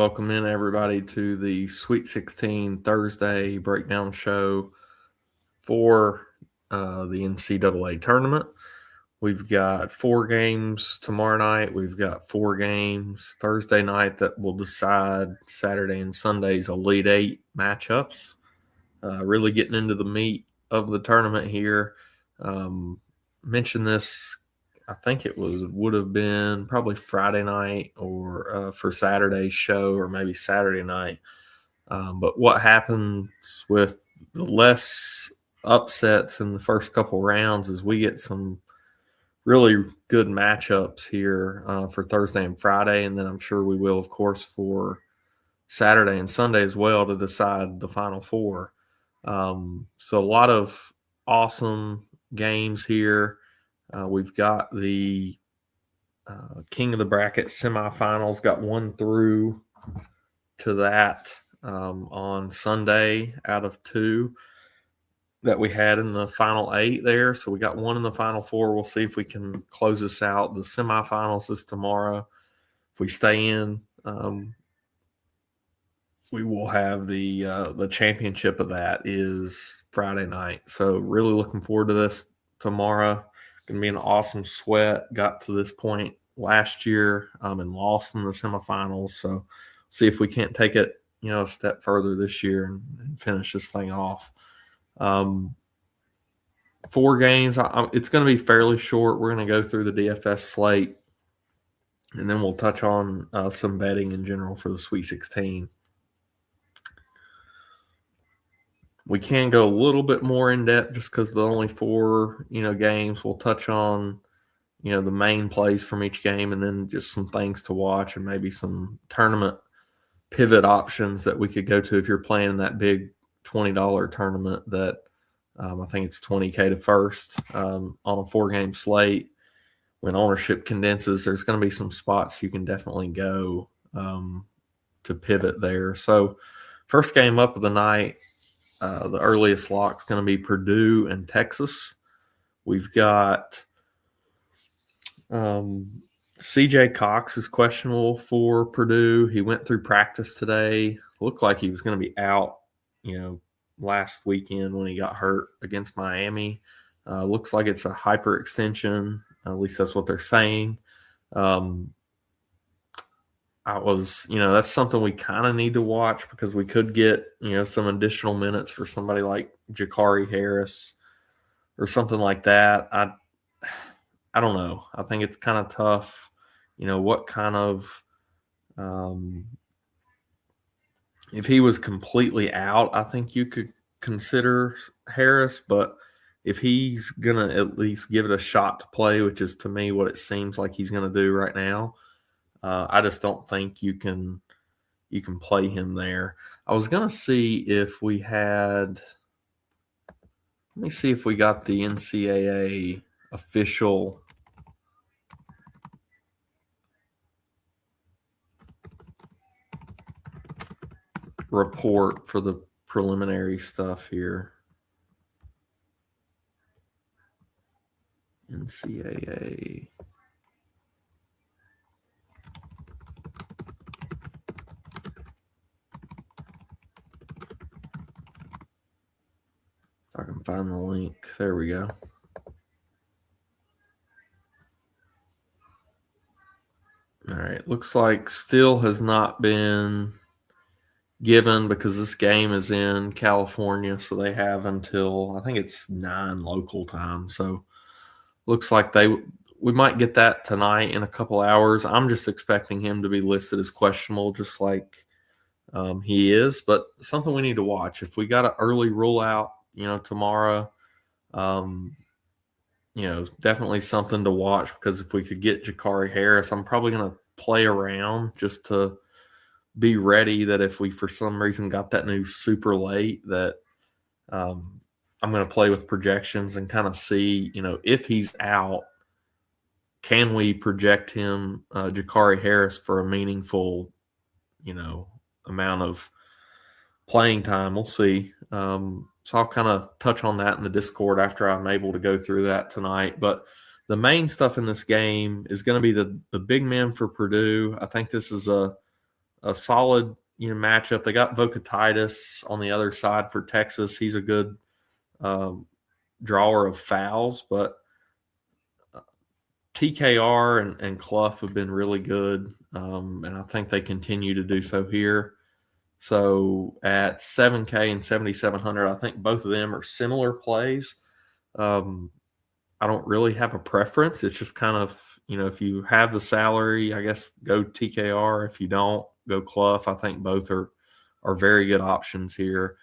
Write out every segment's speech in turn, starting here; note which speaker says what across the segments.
Speaker 1: welcome in everybody to the Sweet 16 Thursday breakdown show for the NCAA Tournament. We've got 4 games tomorrow night. We've got 4 games Thursday night that will decide Saturday and Sunday's Elite Eight matchups. Really getting into the meat of the tournament here. Mentioned this, I think it would have been probably Friday night or for Saturday's show, or maybe Saturday night. But what happens with the less upsets in the first couple rounds is we get some really good matchups here for Thursday and Friday, and then I'm sure we will, of course, for Saturday and Sunday as well to decide the Final Four. So a lot of awesome games here. We've got the King of the Bracket semifinals, got 1 through to that on Sunday out of 2 that we had in the Final 8 there. So we got 1 in the Final 4. We'll see if we can close this out. The semifinals is tomorrow. If we stay in, we will have the championship of that is Friday night. So really looking forward to this tomorrow. Going to be an awesome sweat. Got to this point last year and lost in the semifinals. So see if we can't take it, a step further this year and finish this thing off. 4 games. It's going to be fairly short. We're going to go through the DFS slate, and then we'll touch on some betting in general for the Sweet 16. We can go a little bit more in depth just because the only 4, games. We'll touch on, the main plays from each game, and then just some things to watch and maybe some tournament pivot options that we could go to if you're playing in that big $20 tournament that I think it's $20K to first on a 4-game slate. When ownership condenses, there's going to be some spots you can definitely go to pivot there. So first game up of the night, the earliest lock is going to be Purdue and Texas. We've got CJ Cox is questionable for Purdue. He went through practice today. Looked like he was going to be out, last weekend when he got hurt against Miami. Looks like it's a hyperextension. At least that's what they're saying. That's something we kind of need to watch because we could get, some additional minutes for somebody like Jakari Harris or something like that. I don't know. I think it's kind of tough. What kind of if he was completely out, I think you could consider Harris, but if he's going to at least give it a shot to play, which is to me what it seems like he's going to do right now, I just don't think you can play him there. I was going to see if we had – let me see if we got the NCAA official report for the preliminary stuff here. NCAA. If I can find the link. There we go. All right. Looks like still has not been given because this game is in California, so they have until, I think it's 9 local time. So looks like we might get that tonight in a couple hours. I'm just expecting him to be listed as questionable, just like he is, but something we need to watch. If we got an early rule out, tomorrow, definitely something to watch, because if we could get Jakari Harris, I'm probably going to play around just to be ready that if we for some reason got that news super late, that I'm going to play with projections and kind of see, if he's out, can we project him, Jakari Harris, for a meaningful, amount of playing time. We'll see. So I'll kind of touch on that in the Discord after I'm able to go through that tonight. But the main stuff in this game is going to be the big men for Purdue. I think this is a a solid matchup. They got Vocatitis on the other side for Texas. He's a good drawer of fouls, but TKR and Clough have been really good, and I think they continue to do so here. So at 7K and 7,700, I think both of them are similar plays. I don't really have a preference. It's just kind of, if you have the salary, I guess go TKR. If you don't, go Clough. I think both are very good options here.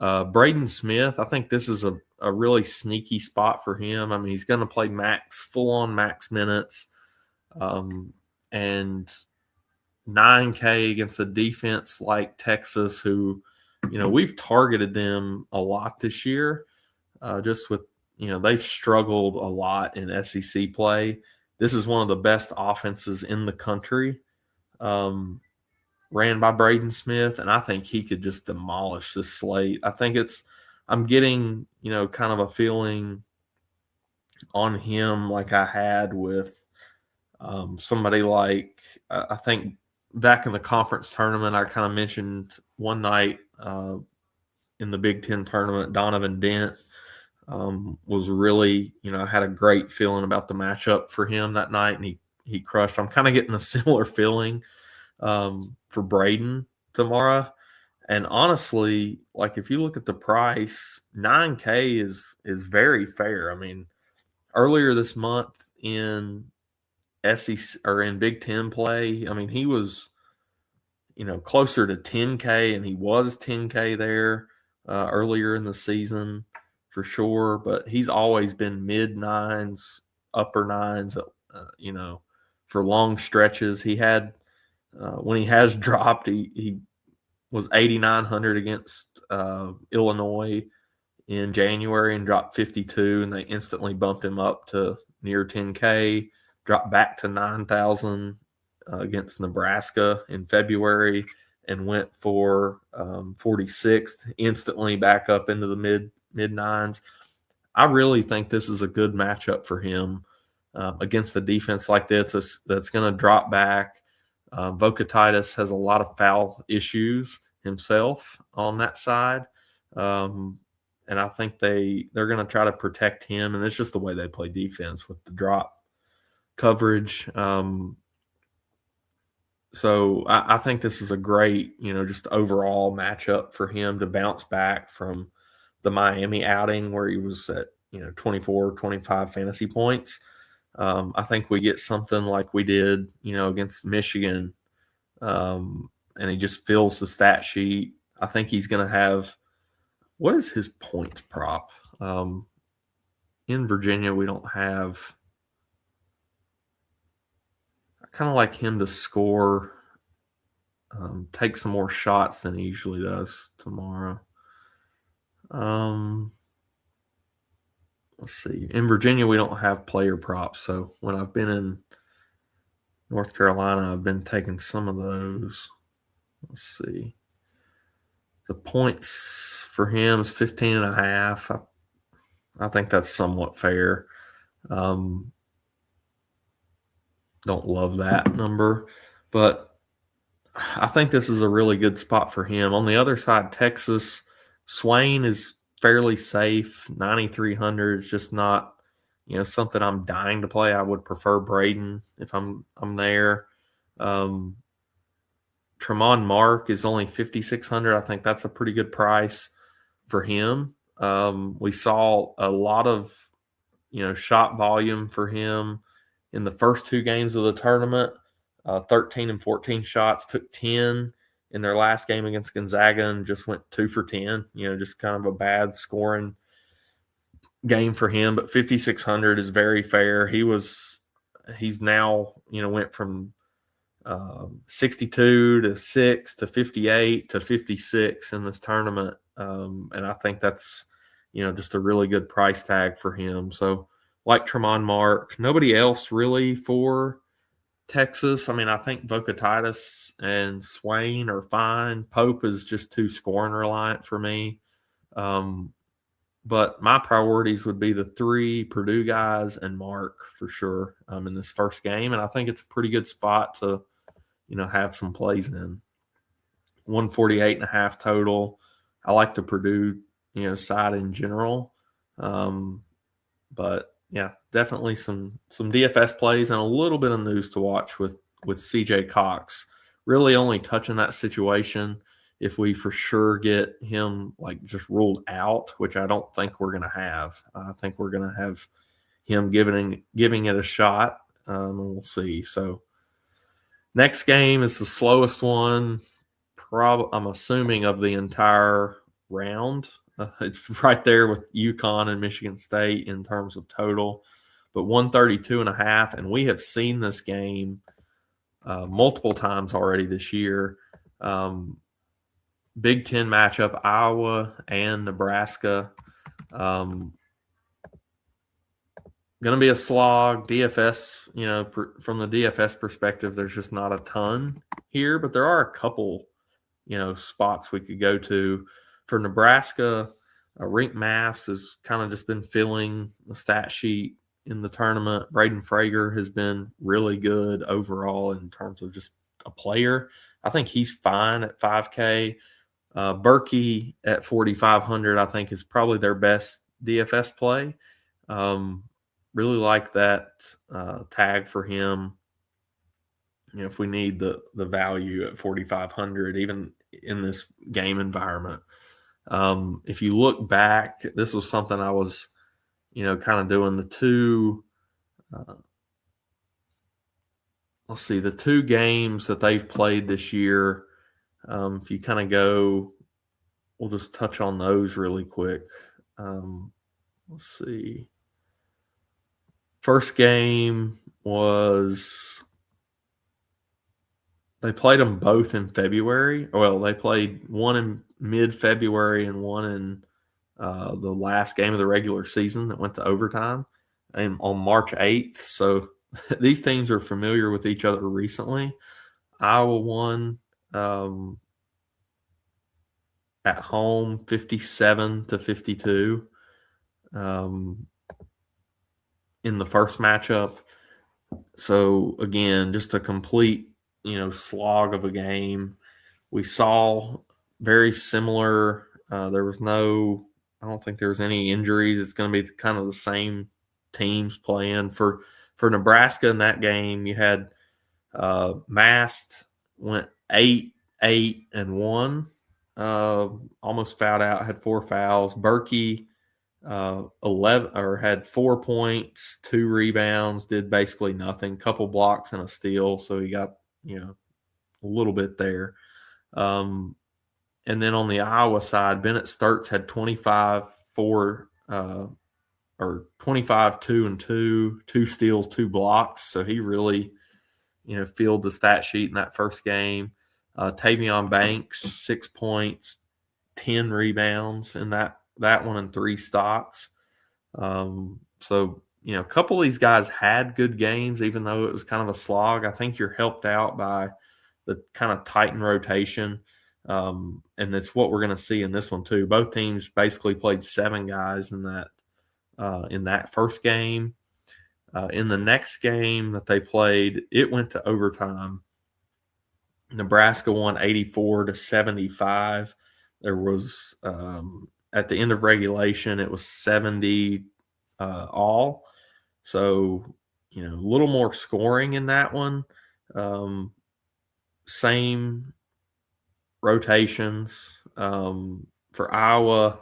Speaker 1: Braden Smith, I think this is a really sneaky spot for him. I mean, he's going to play full-on max minutes, and 9K against a defense like Texas, who, we've targeted them a lot this year, just with, they've struggled a lot in SEC play. This is one of the best offenses in the country, ran by Braden Smith, and I think he could just demolish this slate. I'm getting, kind of a feeling on him like I had with somebody like, I think back in the conference tournament, I kind of mentioned one night in the Big Ten tournament, Donovan Dent was really, had a great feeling about the matchup for him that night, and he crushed. I'm kind of getting a similar feeling for Braden tomorrow. And honestly, like if you look at the price, 9K is very fair. I mean, earlier this month in SEC or in Big Ten play, I mean, he was, closer to 10K, and he was 10K there earlier in the season for sure. But he's always been mid nines, upper nines, for long stretches. He had when he has dropped, he was 8,900 against Illinois in January and dropped 52, and they instantly bumped him up to near 10K, dropped back to 9,000 against Nebraska in February, and went for 46th, instantly back up into the mid nines. I really think this is a good matchup for him against a defense like this that's going to drop back. Vocatitis has a lot of foul issues himself on that side. And I think they're going to try to protect him. And it's just the way they play defense with the drop coverage. So I think this is a great, just overall matchup for him to bounce back from the Miami outing where he was at, 24, 25 fantasy points. I think we get something like we did, against Michigan, and he just fills the stat sheet. I think he's going to have – what is his points prop? In Virginia, we don't have – I kind of like him to score, take some more shots than he usually does tomorrow. Let's see. In Virginia, we don't have player props. So when I've been in North Carolina, I've been taking some of those. Let's see. The points for him is 15.5. I think that's somewhat fair. Don't love that number, but I think this is a really good spot for him. On the other side, Texas, Swain is fairly safe. 9,300 is just not, something I'm dying to play. I would prefer Braden if I'm there. Tremont Mark is only 5,600. I think that's a pretty good price for him. We saw a lot of, shot volume for him in the first two games of the tournament. 13 and 14 shots, took 10 in their last game against Gonzaga and just went 2 for 10, just kind of a bad scoring game for him. But 5,600 is very fair. He's now, went from 62 to 6 to 58 to 56 in this tournament. And I think that's, just a really good price tag for him. So like Tremont Mark, nobody else really for Texas. I mean, I think Vocatitis and Swain are fine. Pope is just too scoring reliant for me. But my priorities would be the 3 Purdue guys and Mark for sure in this first game. And I think it's a pretty good spot to, have some plays in. 148.5 total. I like the Purdue, side in general. But yeah, definitely some DFS plays and a little bit of news to watch with CJ Cox. Really only touching that situation if we for sure get him like just ruled out, which I don't think we're going to have. I think we're going to have him giving it a shot, and we'll see. So next game is the slowest one, I'm assuming, of the entire round. It's right there with UConn and Michigan State in terms of total, but 132.5, and we have seen this game multiple times already this year. Big Ten matchup, Iowa and Nebraska. Going to be a slog. DFS, from the DFS perspective, there's just not a ton here, but there are a couple, spots we could go to. For Nebraska, Rink Mass has kind of just been filling the stat sheet in the tournament. Braden Frager has been really good overall in terms of just a player. I think he's fine at 5K. Berkey at 4,500, I think, is probably their best DFS play. Really like that tag for him. If we need the value at 4,500, even in this game environment. If you look back, this was something I was, kind of doing the two. Let's see, the two games that they've played this year. If you kind of go, we'll just touch on those really quick. Let's see. First game was, they played them both in February. Well, they played one in mid-February and one in the last game of the regular season that went to overtime and on March 8th. So these teams are familiar with each other recently. Iowa won at home 57-52 in the first matchup. So again, just a complete, slog of a game. We saw very similar. There was I don't think there was any injuries. It's going to be kind of the same teams playing. For Nebraska in that game, you had Mast went 8-1, almost fouled out, had 4 fouls. Berkey 11 or had 4 points, 2 rebounds, did basically nothing, couple blocks and a steal, so he got a little bit there. And then on the Iowa side, Bennett Sturts had 25, 4 or 25, 2 and 2, 2 steals, 2 blocks. So he really, filled the stat sheet in that first game. Tavion Banks, 6 points, 10 rebounds in that one and 3 stocks. So, a couple of these guys had good games, even though it was kind of a slog. I think you're helped out by the kind of Titan rotation. And it's what we're going to see in this one too. Both teams basically played 7 guys in that first game. In the next game that they played, it went to overtime. Nebraska won 84-75. There was at the end of regulation, it was 70 all. So, a little more scoring in that one. Same rotations. For Iowa,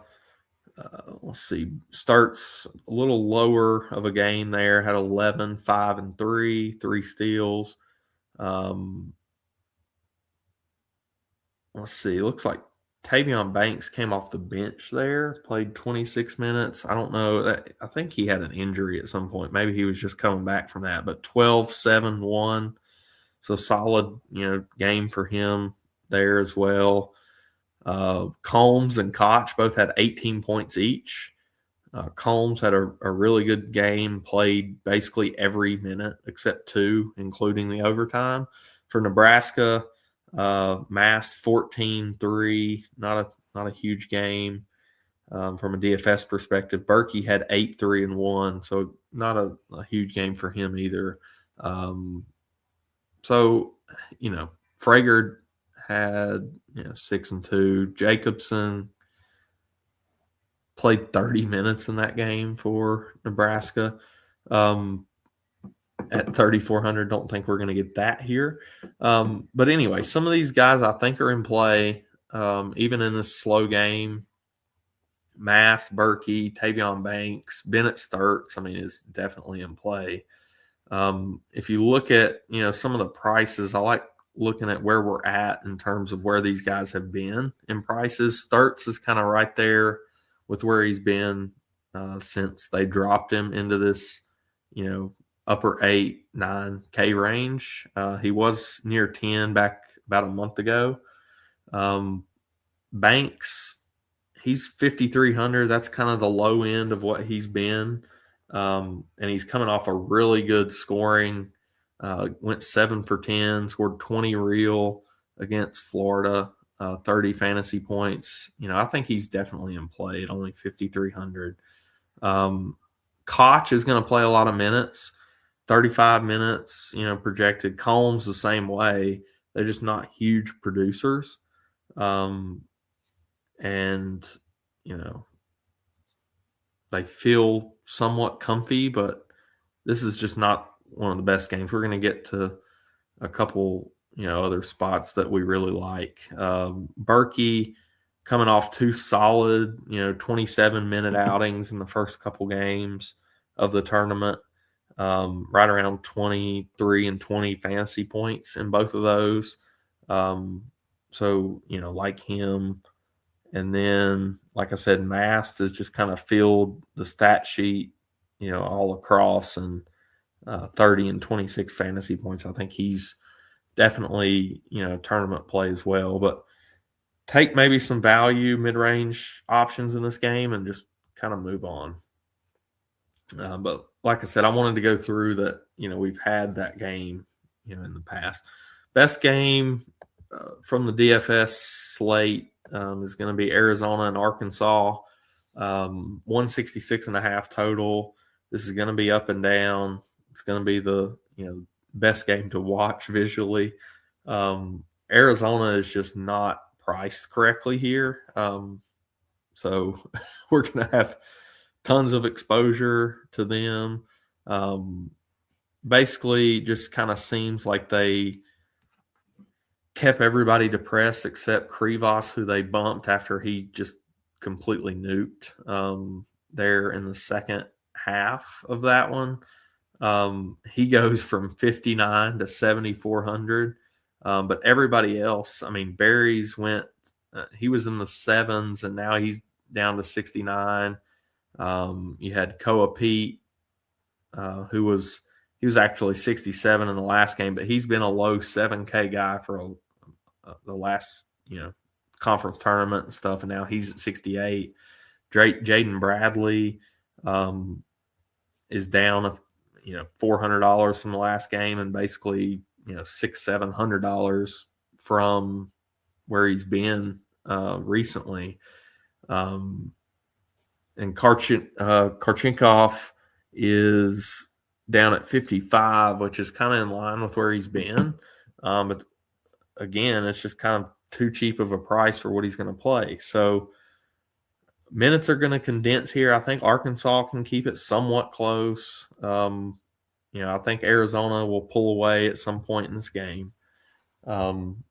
Speaker 1: let's see, starts a little lower of a game there, had 11, 5 and 3, 3 steals. Let's see, looks like Tavion Banks came off the bench there, played 26 minutes. I don't know. I think he had an injury at some point. Maybe he was just coming back from that. But 12, 7, 1. So solid, game for him there as well. Combs and Koch both had 18 points each. Combs had a really good game, played basically every minute except 2, including the overtime. For Nebraska, Mast 14-3, not a huge game from a DFS perspective. Berkey had 8, 3 and 1, so not a huge game for him either. So, Frager had 6-2. Jacobson played 30 minutes in that game for Nebraska. At 3,400, don't think we're going to get that here. But anyway, some of these guys I think are in play, even in this slow game. Mass, Berkey, Tavion Banks, Bennett Sturts, is definitely in play. If you look at, some of the prices, I like looking at where we're at in terms of where these guys have been in prices. Sturts is kind of right there with where he's been since they dropped him into this, upper 8-9K range. He was near 10 back about a month ago. Banks, he's 5,300. That's kind of the low end of what he's been. And he's coming off a really good scoring. Went 7 for 10, scored 20 real against Florida, 30 fantasy points. I think he's definitely in play at only 5,300. Koch is going to play a lot of minutes, 35 minutes, projected. Combs the same way. They're just not huge producers. And, they feel somewhat comfy, but this is just not one of the best games. We're going to get to a couple, other spots that we really like. Berkey coming off 2 solid, 27-minute outings in the first couple games of the tournament, right around 23 and 20 fantasy points in both of those. So, like him. And then, like I said, Mast has just kind of filled the stat sheet, all across, and 30 and 26 fantasy points. I think he's definitely, tournament play as well. But take maybe some value mid-range options in this game and just kind of move on. But like I said, I wanted to go through that, we've had that game, in the past. Best game from the DFS slate is going to be Arizona and Arkansas, 166.5 total. This is going to be up and down. It's going to be the best game to watch visually. Arizona is just not priced correctly here, so we're going to have tons of exposure to them. Basically, just kind of seems like they kept everybody depressed except Krivas, who they bumped after he just completely nuked there in the second half of that one. He goes from 59 to 7,400. But everybody else, Barry's went, he was in the 7s and now he's down to 69. You had Koa Pete, he was actually 67 in the last game, but he's been a low 7K guy for the last, conference tournament and stuff, and now he's at 68. Jaden Bradley is down, $400 from the last game, and basically, $600-700 from where he's been recently. And Karchenkov is down at 55, which is kind of in line with where he's been. But again, it's just kind of too cheap of a price for what he's going to play. So minutes are going to condense here. I think Arkansas can keep it somewhat close. I think Arizona will pull away at some point in this game, and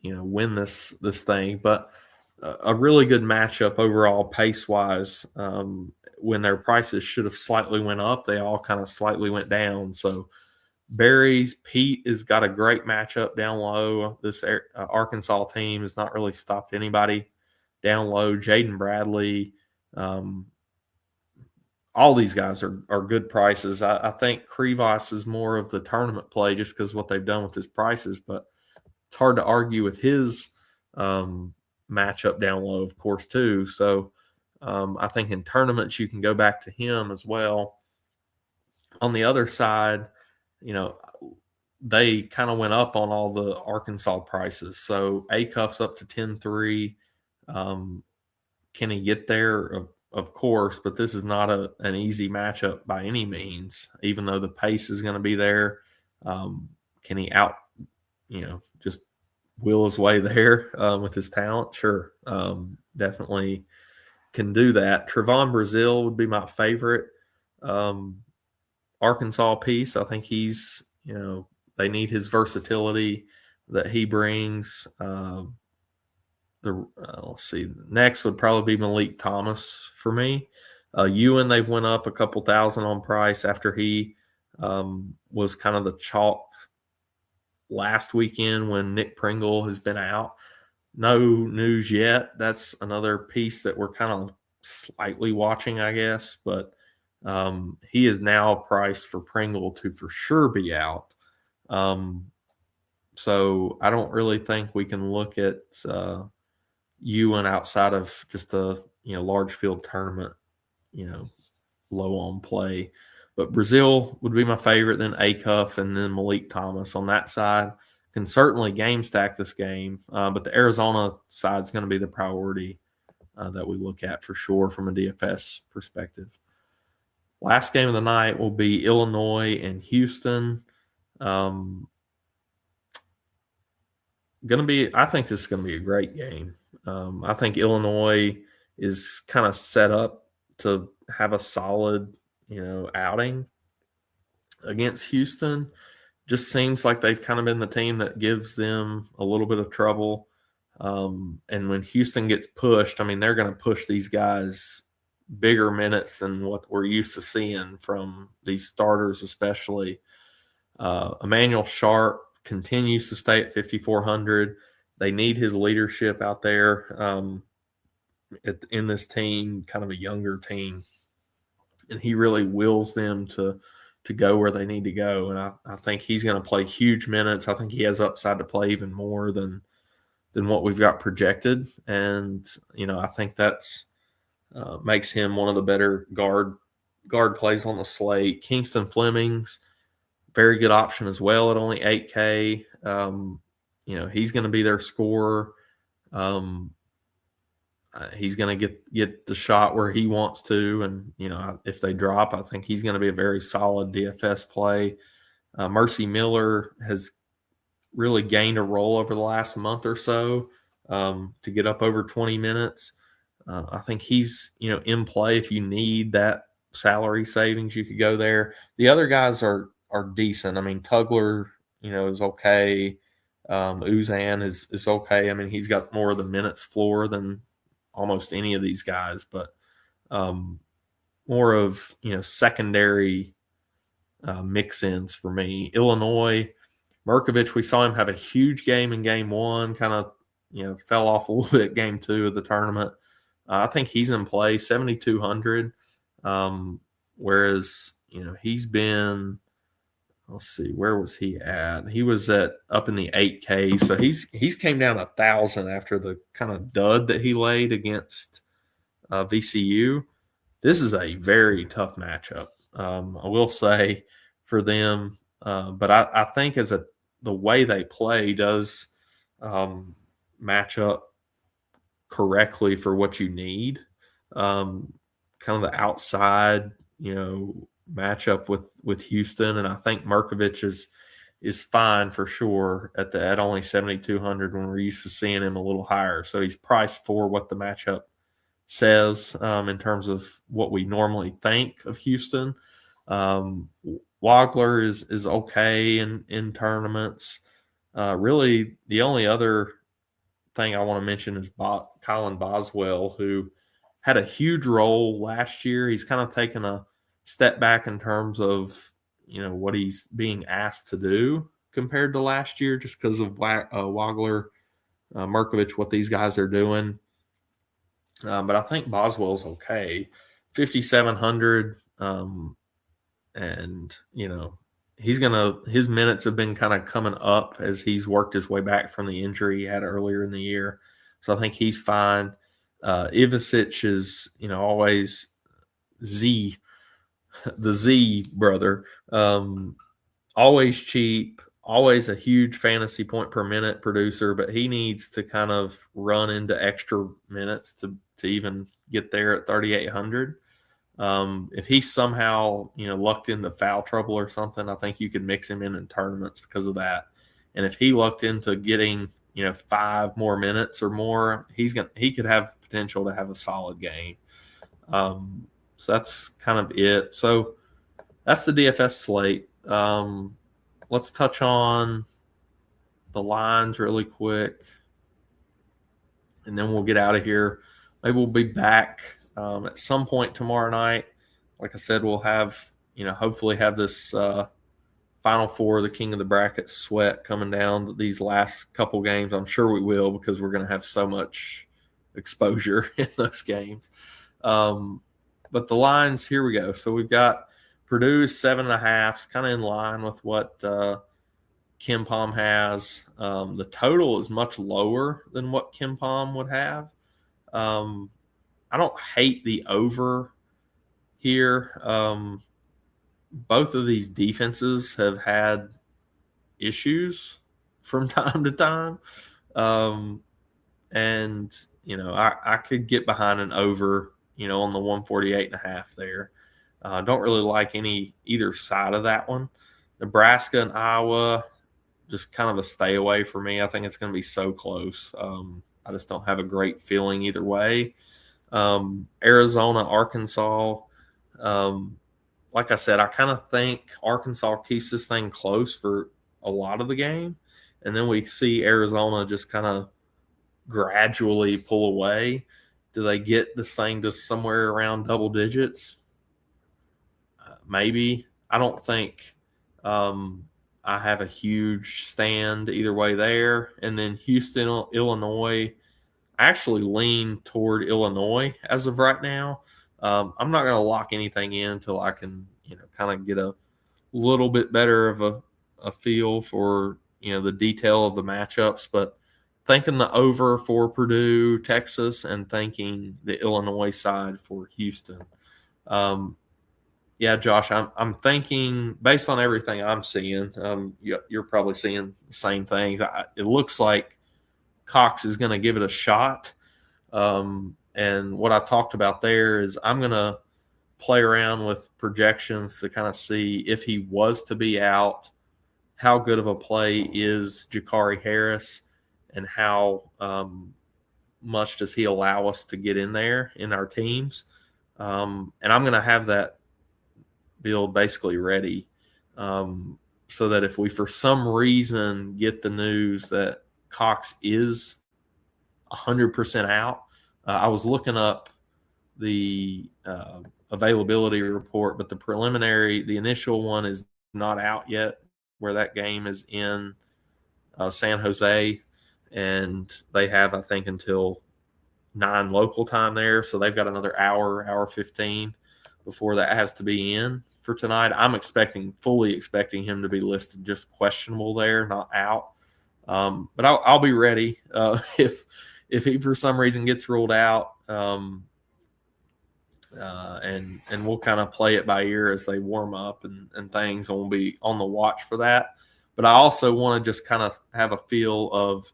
Speaker 1: win this thing. But a really good matchup overall, pace wise. When their prices should have slightly went up, they all kind of slightly went down. So Barry's Pete has got a great matchup down low. This Arkansas team has not really stopped anybody down low. Jaden Bradley, all these guys are good prices. I think Krivas is more of the tournament play just because what they've done with his prices, but it's hard to argue with his matchup down low, of course, too. So I think in tournaments you can go back to him as well. On the other side, they kind of went up on all the Arkansas prices. So Acuff's up to 10-3. Can he get there? Of course, but this is not an easy matchup by any means, even though the pace is going to be there. Can he just will his way there with his talent, sure, definitely can do that. Trevon Brazile would be my favorite Arkansas piece. I think he's, they need his versatility that he brings. Let's see. Next would probably be Malik Thomas for me. Ewan, they've went up a couple thousand on price after he was kind of the chalk last weekend when Nick Pringle has been out. No news yet. That's another piece that we're kind of slightly watching, I guess. But he is now priced for Pringle to for sure be out. So I don't really think we can look at Ewan outside of just a large field tournament, low on play. But Brazile would be my favorite, then Acuff, and then Malik Thomas on that side. Can certainly game stack this game, but the Arizona side is going to be the priority that we look at for sure from a DFS perspective. Last game of the night will be Illinois and Houston. I think this is going to be a great game. I think Illinois is kind of set up to have a solid, outing against Houston. Just seems like they've kind of been the team that gives them a little bit of trouble. And when Houston gets pushed, they're going to push these guys bigger minutes than what we're used to seeing from these starters, especially. Emmanuel Sharp continues to stay at 5,400. They need his leadership out there in this team, kind of a younger team. And he really wills them to go where they need to go. And I think he's going to play huge minutes. I think he has upside to play even more than what we've got projected. And, I think that's makes him one of the better guard plays on the slate. Kingston Fleming's very good option as well at only 8K. He's going to be their scorer. He's going to get the shot where he wants to. And, if they drop, I think he's going to be a very solid DFS play. Mercy Miller has really gained a role over the last month or so to get up over 20 minutes. I think he's, in play. If you need that salary savings, you could go there. The other guys are decent. Tugler, is okay. Uzan is okay. He's got more of the minutes floor than almost any of these guys, but more of, secondary mix-ins for me. Illinois, Merkovich, we saw him have a huge game in game one, kind of, fell off a little bit game two of the tournament. I think he's in play, 7,200. Whereas, he's been, let's see, where was he at? He was up in the 8K. So he's came down 1,000 after the kind of dud that he laid against VCU. This is a very tough matchup, I will say, for them. But I think the way they play does match up correctly for what you need. Kind of the outside, matchup with Houston, and I think Merkovich is fine for sure at only 7,200 when we're used to seeing him a little higher. So he's priced for what the matchup says in terms of what we normally think of Houston. Wagler is okay in tournaments. Really, the only other thing I want to mention is Colin Boswell, who had a huge role last year. He's kind of taken a step back in terms of, what he's being asked to do compared to last year, just because of Wagler, Merkovich, what these guys are doing. But I think Boswell's okay. 5,700. And, his minutes have been kind of coming up as he's worked his way back from the injury he had earlier in the year. So I think he's fine. Ivasic is, always the Z brother. Always cheap, always a huge fantasy point per minute producer, but he needs to kind of run into extra minutes to even get there at 3,800. If he somehow, lucked into foul trouble or something, I think you could mix him in tournaments because of that. And if he lucked into getting 5 more minutes or more, he could have potential to have a solid game. So that's kind of it. So that's the DFS slate. Let's touch on the lines really quick, and then we'll get out of here. Maybe we'll be back at some point tomorrow night. Like I said, we'll have, hopefully have this Final Four, the King of the Bracket sweat coming down these last couple games. I'm sure we will, because we're going to have so much exposure in those games. But the lines, here we go. So we've got Purdue 7.5, kind of in line with what Kim Palm has. The total is much lower than what Kim Palm would have. I don't hate the over here. Both of these defenses have had issues from time to time. And, I could get behind an over, on the 148.5 there. Don't really like either side of that one. Nebraska and Iowa, just kind of a stay away for me. I think it's going to be so close. I just don't have a great feeling either way. Arizona, Arkansas. Like I said, I kind of think Arkansas keeps this thing close for a lot of the game. And then we see Arizona just kind of gradually pull away. Do they get this thing to somewhere around double digits? Maybe. I don't think I have a huge stand either way there. And then Houston, Illinois, I actually lean toward Illinois as of right now. I'm not going to lock anything in until I can, kind of get a little bit better of a feel for, the detail of the matchups. But thinking the over for Purdue, Texas, and thinking the Illinois side for Houston. Yeah, Josh, I'm thinking, based on everything I'm seeing, you're probably seeing the same things. It looks like Cox is going to give it a shot. And what I talked about there is I'm going to play around with projections to kind of see, if he was to be out, how good of a play is Jakari Harris, and how much does he allow us to get in there in our teams. And I'm going to have that build basically ready, so that if we for some reason get the news that Cox is 100% out, I was looking up the availability report, but the initial one is not out yet, where that game is in San Jose, and they have, I think, until 9 local time there, so they've got another hour 15 before that has to be in for tonight. I'm fully expecting him to be listed just questionable there, not out. But I'll be ready if he for some reason gets ruled out. And we'll kind of play it by ear as they warm up and things, and we'll be on the watch for that. But I also want to just kind of have a feel of,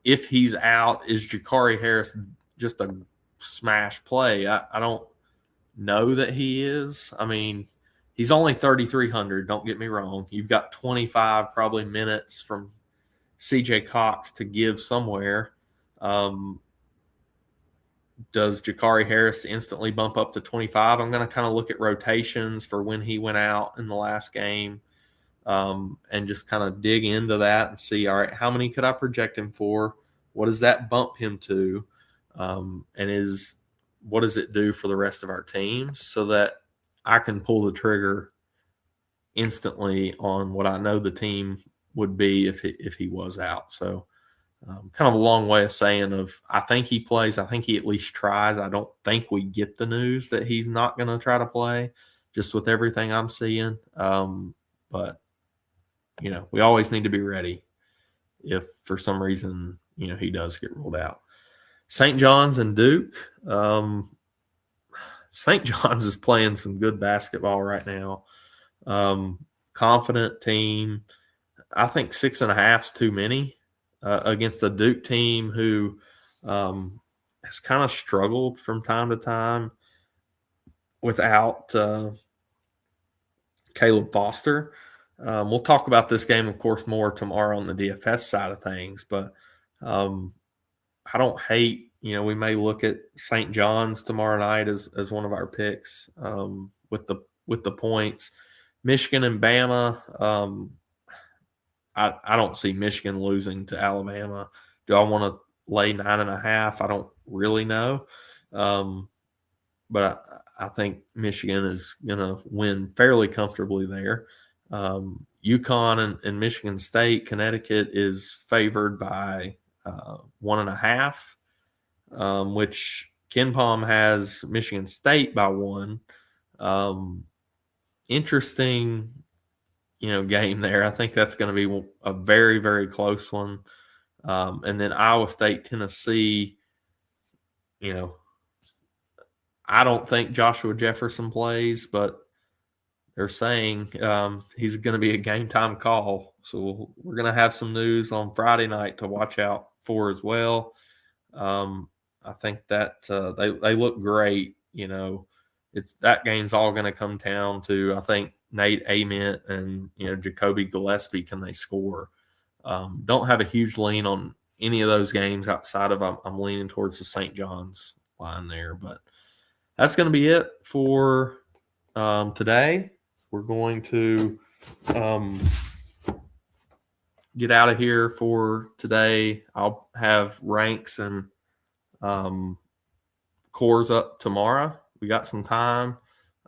Speaker 1: if he's out, is Jakari Harris just a smash play? I don't know that he is. I mean, he's only 3,300. Don't get me wrong. You've got 25 probably minutes from CJ Cox to give somewhere. Does Jakari Harris instantly bump up to 25? I'm going to kind of look at rotations for when he went out in the last game, and just kind of dig into that and see, all right, how many could I project him for? What does that bump him to? And what does it do for the rest of our teams, so that I can pull the trigger instantly on what I know the team would be if he was out. So kind of a long way of saying I think he plays. I think he at least tries. I don't think we get the news that he's not going to try to play, just with everything I'm seeing. But, we always need to be ready if for some reason, he does get ruled out. St. John's and Duke. St. John's is playing some good basketball right now. Confident team. I think 6.5 is too many against a Duke team who has kind of struggled from time to time without Caleb Foster. We'll talk about this game, of course, more tomorrow on the DFS side of things, but I don't hate, we may look at St. John's tomorrow night as one of our picks with the points. Michigan and Bama, I don't see Michigan losing to Alabama. Do I want to lay 9.5? I don't really know. But I think Michigan is going to win fairly comfortably there. UConn and Michigan State, Connecticut is favored by 1.5, which KenPom has Michigan State by 1. Interesting, game there. I think that's going to be a very, very close one. And then Iowa State, Tennessee, I don't think Joshua Jefferson plays, but they're saying he's going to be a game time call. So we're going to have some news on Friday night to watch out for as well. I think that they look great. It's that game's all going to come down to, I think, Nate Ament and Jacoby Gillespie. Can they score? Don't have a huge lean on any of those games outside of I'm leaning towards the St. John's line there, but that's going to be it for today. We're going to get out of here for today. I'll have ranks and cores up tomorrow. We got some time.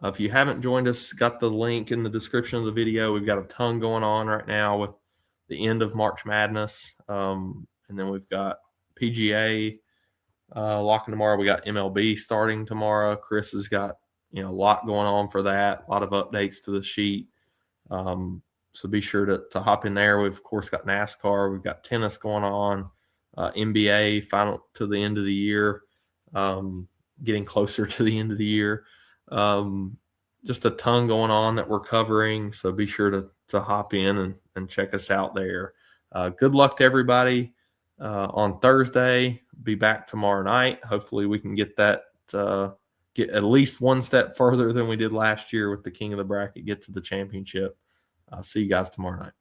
Speaker 1: If you haven't joined us, got the link in the description of the video. We've got a ton going on right now with the end of March Madness. And then we've got PGA locking tomorrow. We got MLB starting tomorrow. Chris has got a lot going on for that. A lot of updates to the sheet. So be sure to hop in there. We've of course got NASCAR. We've got tennis going on. NBA final to the end of the year. Getting closer to the end of the year. Just a ton going on that we're covering. So be sure to hop in and check us out there. Good luck to everybody on Thursday. Be back tomorrow night. Hopefully we can get that, get at least one step further than we did last year with the King of the Bracket, get to the championship. See you guys tomorrow night.